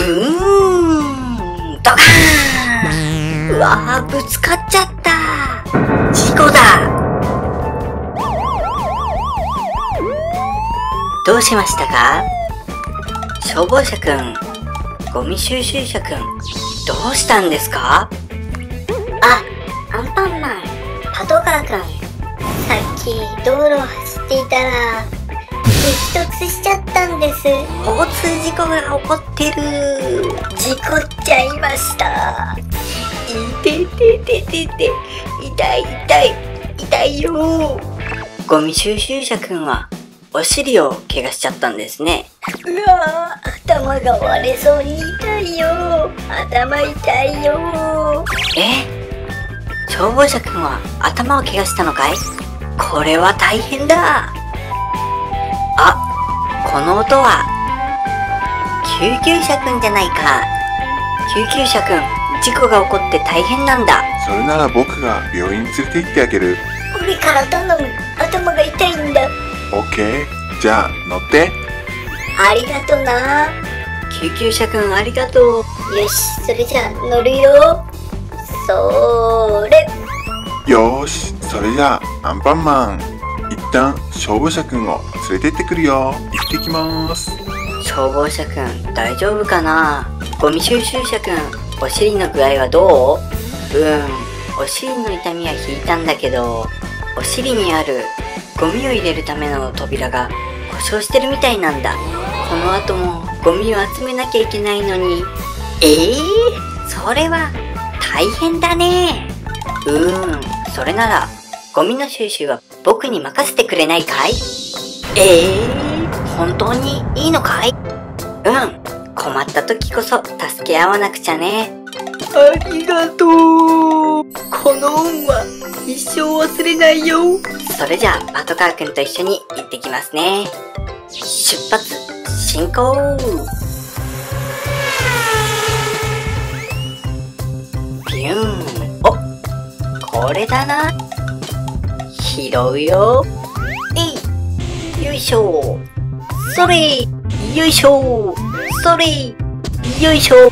ドカーン。うわー、ぶつかっちゃった。事故だ。どうしましたか？消防車くん、ゴミ収集車くん、どうしたんですか？アンパンマン、パトカーくん、さっき道路を走っていたら激突しちゃったんです。交通事故が起こってる。事故っちゃいました。痛いよ。ゴミ収集車くんはお尻を怪我しちゃったんですね。うわー、頭が割れそうに痛いよ。頭痛いよ。消防車くんは頭を怪我したのかい？これは大変だ。この音は救急車くんじゃないか。救急車くん、事故が起こって大変なんだ。それなら僕が病院に連れて行ってあげる。俺から頼む。頭が痛いんだ。オッケー、じゃあ乗って。ありがとな。救急車くん、ありがとう。よし、それじゃあ乗るよ。そーれ。よーし、それじゃあアンパンマン、一旦消防車くんを連れてってくるよ。行ってきます。消防車くん、大丈夫かな？ゴミ収集車くん、お尻の具合はどう？お尻の痛みは引いたんだけど、お尻にあるゴミを入れるための扉が故障してるみたいなんだ。この後もゴミを集めなきゃいけないのに。それは大変だね。それならゴミの収集は僕に任せてくれないかい？本当にいいのかい？困った時こそ助け合わなくちゃね。ありがとう。この恩は一生忘れないよ。それじゃあパトカーくんと一緒に行ってきますね。出発進行。ビューン。これだな。拾うよ。よいしょ。それ。よいしょ。それ。よいしょ。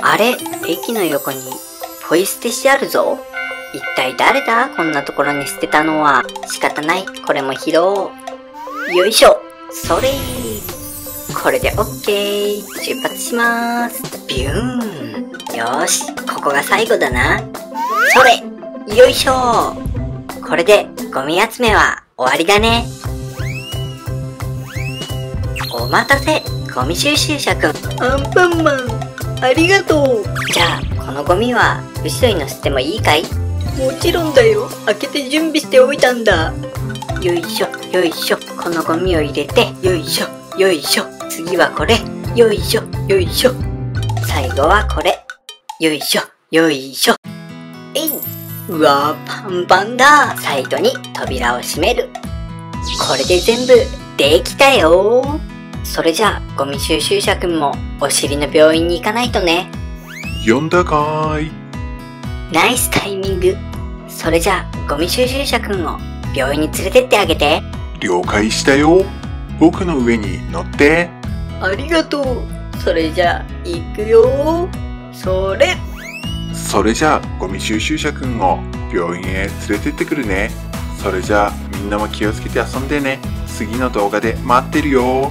あれ、駅の横にポイ捨てしてあるぞ。一体誰だ？こんなところに捨てたのは。仕方ない。これも拾おう。よいしょ。それ。これで OK。出発します。ビューン。よーし、ここが最後だな。それ。よいしょ。これでゴミ集めは終わりだね。お待たせ、ゴミ収集車くん。アンパンマン、ありがとう。じゃあ、このゴミは後ろに乗せてもいいかい？もちろんだよ。開けて準備しておいたんだ。よいしょ、よいしょ。このゴミを入れて、よいしょ、よいしょ。次はこれ。よいしょ、よいしょ。最後はこれ。よいしょ、よいしょ。うわー、パンパンだ。最後に扉を閉める。これで全部できたよ。それじゃあ、ゴミ収集車くんもお尻の病院に行かないとね。呼んだかーい。ナイスタイミング。それじゃあ、ゴミ収集車くんを病院に連れてってあげて。了解したよ。僕の上に乗って。ありがとう。それじゃあ、行くよ。それ。それじゃあゴミ収集車くんを病院へ連れてってくるね。それじゃあみんなも気をつけて遊んでね。次の動画で待ってるよ。